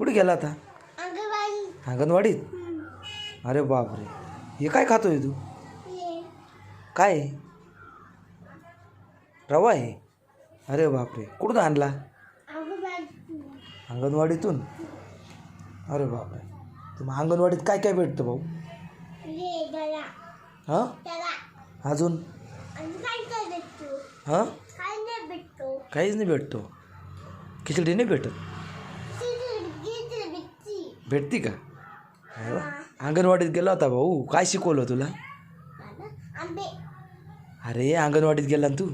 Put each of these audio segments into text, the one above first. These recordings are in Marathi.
कुठे गेला आता? अंगणवाडीत. अरे बापरे, हे काय खातोय तू? काय आहे? रवा आहे. अरे बापरे, कुठून आणला? अंगणवाडीतून. अरे बापरे, मग अंगणवाडीत काय काय भेटतं भाऊ? हां, अजून? हां, काहीच नाही भेटतो. खिचडी नाही भेटत? भेटती का? अरे वा. अंगणवाडीत गेला होता भाऊ, काय शिकवलं तुला? अरे अंगणवाडीत गेला ना तू,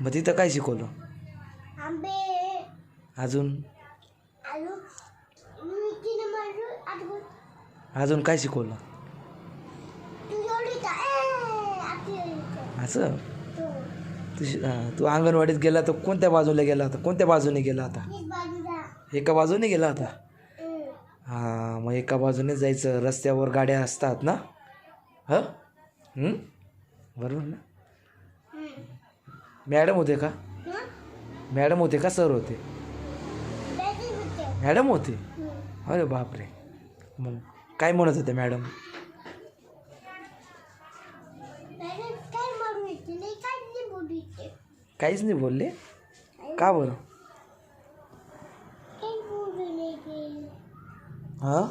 मग तिथं काय शिकवलं? अजून? अजून काय शिकवलं? असं तू अंगणवाडीत गेला तर कोणत्या बाजूला गेला होता? कोणत्या बाजूने गेला होता? एका बाजूने गेला होता. हां, मग एका बाजूने जायचं. रस्त्यावर गाड्या असतात ना. हां, बरोबर ना. मॅडम होते का? मॅडम होते का सर होते? मॅडम होते. अरे बापरे, मग काय म्हणत होते मॅडम? काहीच नाही बोलले का बरं? हां,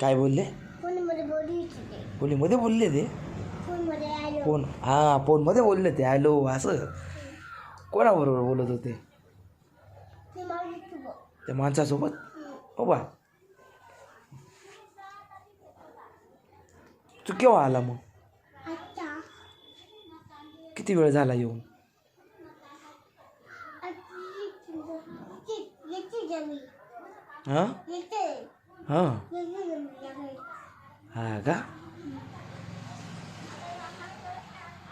काय बोलले? फोनमध्ये बोलले ते? फोन, हां, फोनमध्ये बोलले ते. हॅलो असं कोणाबरोबर बोलत होते? त्या माणसासोबत. हो बा, तू केव्हा आला मग? किती वेळ झाला येऊन? हां, हां, हा का?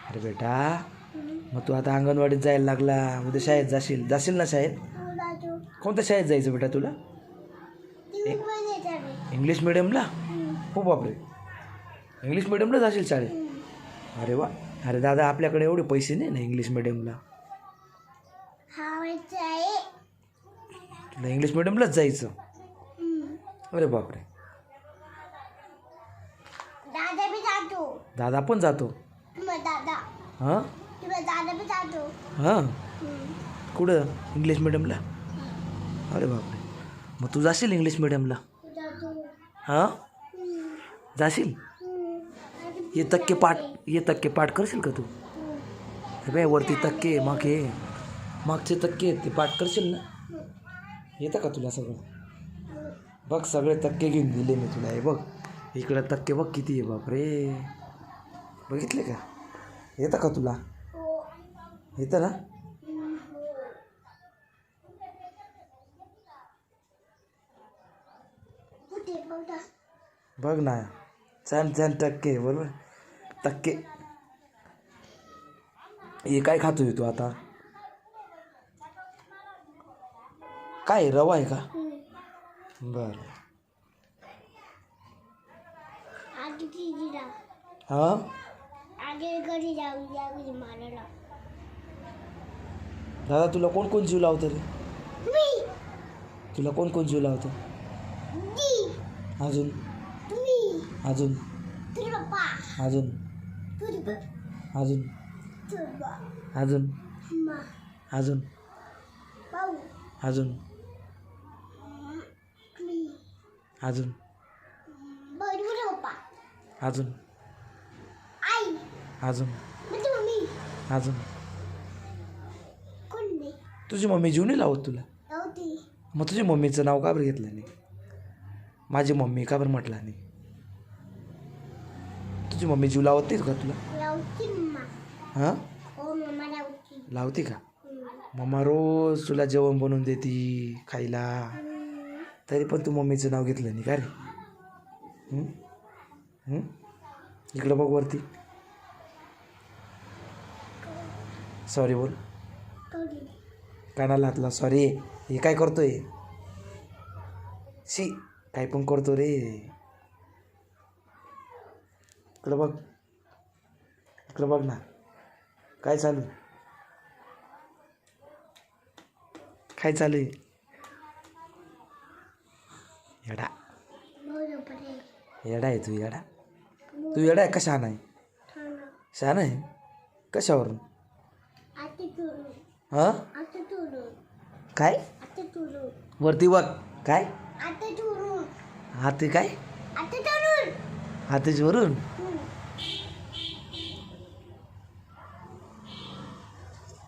अरे बेटा, मग तू आता अंगणवाडीत जायला लागला, उद्या शाळेत जाशील ना शाळेत? कोणत्या शाळेत जायचं बेटा तुला? इंग्लिश मिडियमला? हो बापरे, इंग्लिश मिडियमला जाशील शाळेत? अरे वा. अरे दादा, आपल्याकडे एवढे पैसे नाही ना इंग्लिश मिडियमला. तुला इंग्लिश मिडियमलाच जायचं? अरे बापरे, दादा पण जातो? हां, हां, कुठं इंग्लिश मिडियमला? अरे बापरे, मग तू जाशील इंग्लिश मिडियमला? हां, जाशील? ये तक्के पाठ करशील का तू? हे बाय, वरती तक्के, मग हे मागचे तक्के ते पाठ करशील ना? येतं का तुला सगळं? बघ, सगळे तक्के घेऊन दिले मी तुला. हे बघ, इकडं तक्के बघ किती आहे. बापरे, बघितले का? येतं का तुला? येतं ना? बघ ना, छान छान टक्के, बरोबर तक्के. हे काय खातोय तू आता? काय रवा आहे का? बरं. हां, दादा, तुला कोण कोण जीव लावतं रे? तुला कोण कोण जीव लावतं? अजून? अजून? अजून? अजून? अजून? अजून? अजून? अजून? अजून? अजून? अजून? तुझी मम्मी जीव नाही लावत तुला? मग तुझ्या मम्मीचं नाव का बरं घेतलं नाही? माझी मम्मी का बरं म्हटलं नाही? तुझी मम्मी जीव लावत नाही का तुला? हां, लावते का? मम्मा रोज तुला जेवण बनवून देते खायला, तरी पण तू मम्मीचं नाव घेतलं नाही का रे? इकडं बघ वरती. सॉरी बोल. कानाला हातला सॉरी. हे काय करतोय? शी, काय पण करतो रे. इकडं बघ, इकडं बघ ना, काय चालू? काय चालू आहे? येडा येडा आहे तू, येडा. तू येडा आहे का शहाणा आहे? शहाणा आहे कशावरून? हां काय वरती बघ. काय हाती काय हातीच वरून